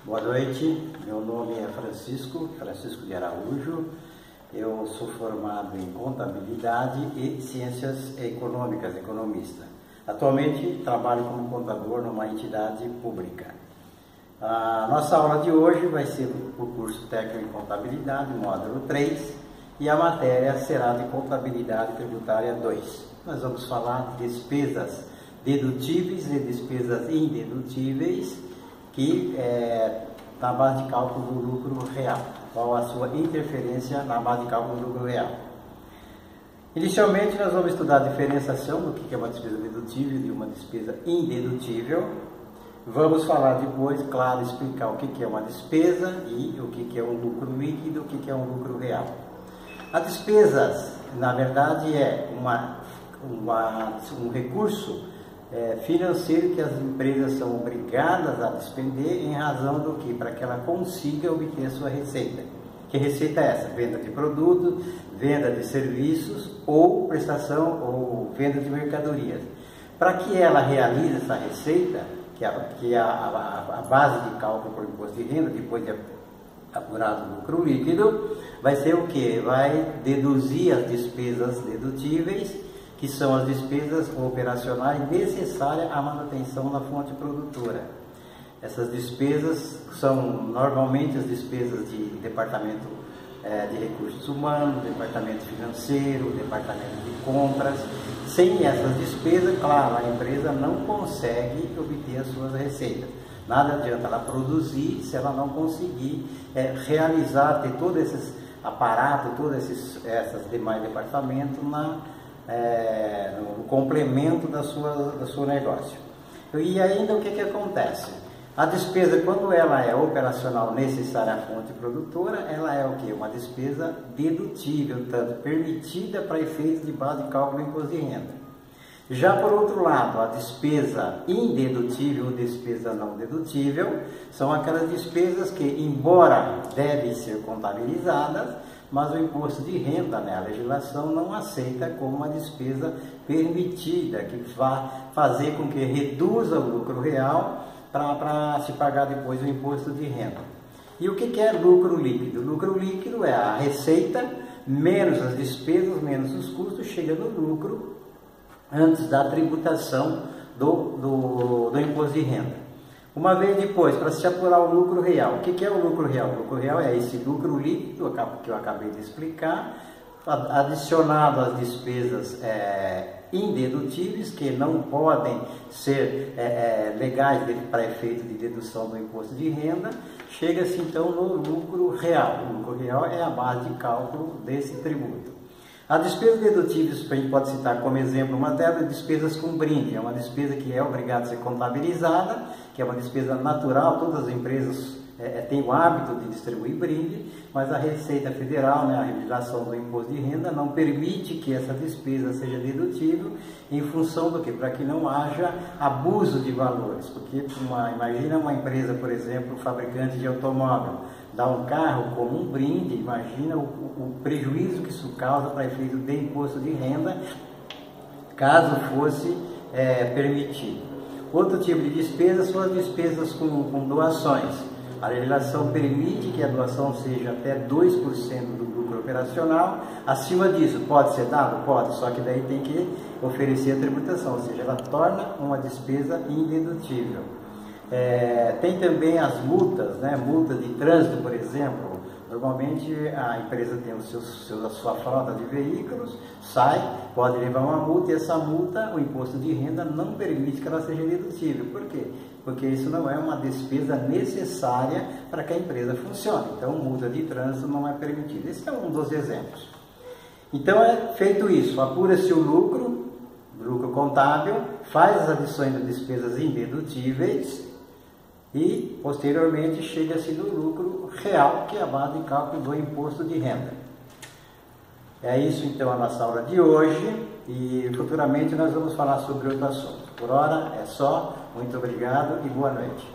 Boa noite, meu nome é Francisco de Araújo, eu sou formado em Contabilidade e Ciências Econômicas, economista. Atualmente trabalho como contador numa entidade pública. A nossa aula de hoje vai ser o curso técnico em Contabilidade, módulo 3, e a matéria será de Contabilidade Tributária 2. Nós vamos falar de despesas dedutíveis e despesas indedutíveis, que na base de cálculo do lucro real, qual a sua interferência na base de cálculo do lucro real. Inicialmente nós vamos estudar a diferenciação do que é uma despesa dedutível e uma despesa indedutível. Vamos falar depois, claro, explicar o que é uma despesa e o que é um lucro líquido, o que é um lucro real. As despesas, na verdade, é um recurso financeiro que as empresas são obrigadas a despender em razão do que? Para que ela consiga obter a sua receita. Que receita é essa? Venda de produtos, venda de serviços ou prestação ou venda de mercadorias. Para que ela realize essa receita, que é a base de cálculo por imposto de renda, depois de apurado o lucro líquido, vai ser o que? Vai deduzir as despesas dedutíveis, que são as despesas operacionais necessárias à manutenção da fonte produtora. Essas despesas são normalmente as despesas de departamento de recursos humanos, departamento financeiro, departamento de compras. Sem essas despesas, claro, a empresa não consegue obter as suas receitas. Nada adianta ela produzir se ela não conseguir realizar, ter todos esses aparatos, todos esses demais departamentos no complemento do seu negócio. E ainda o que acontece? A despesa, quando ela é operacional necessária à fonte produtora, ela é o que? Uma despesa dedutível, tanto permitida para efeitos de base de cálculo do imposto de renda. Já por outro lado, a despesa indedutível ou despesa não dedutível são aquelas despesas que, embora devem ser contabilizadas, mas o imposto de renda, a legislação não aceita como uma despesa permitida, que vai fazer com que reduza o lucro real para se pagar depois o imposto de renda. E o que é lucro líquido? Lucro líquido é a receita menos as despesas, menos os custos, chega no lucro antes da tributação do imposto de renda. Uma vez depois, para se apurar o lucro real, o que é o lucro real? O lucro real é esse lucro líquido que eu acabei de explicar, adicionado às despesas indedutíveis, que não podem ser legais para efeito de dedução do imposto de renda, chega-se então no lucro real. O lucro real é a base de cálculo desse tributo. A despesa dedutíveis, a gente pode citar como exemplo uma delas, é despesas com brinde. É uma despesa que é obrigada a ser contabilizada, que é uma despesa natural, todas as empresas têm o hábito de distribuir brinde, mas a Receita Federal, a legislação do imposto de renda, não permite que essa despesa seja dedutível em função do que? Para que não haja abuso de valores. Porque imagina uma empresa, por exemplo, fabricante de automóvel, dá um carro como um brinde, imagina o prejuízo que isso causa para efeito de imposto de renda, caso fosse permitido. Outro tipo de despesa são as despesas com doações. A legislação permite que a doação seja até 2% do lucro operacional. Acima disso, pode ser dado? Pode, só que daí tem que oferecer a tributação, ou seja, ela torna uma despesa indedutível. Tem também as multas, multa de trânsito, por exemplo. Normalmente a empresa tem a sua frota de veículos, pode levar uma multa, e essa multa, o imposto de renda não permite que ela seja dedutível. Por quê? Porque isso não é uma despesa necessária para que a empresa funcione. Então, multa de trânsito não é permitida. Esse é um dos exemplos. Então, feito isso, apura-se o lucro contábil, faz as adições das despesas indedutíveis, e posteriormente chega-se no lucro real, que é a base de cálculo do imposto de renda. É isso então a nossa aula de hoje, e futuramente nós vamos falar sobre outro assunto. Por hora é só, muito obrigado e boa noite.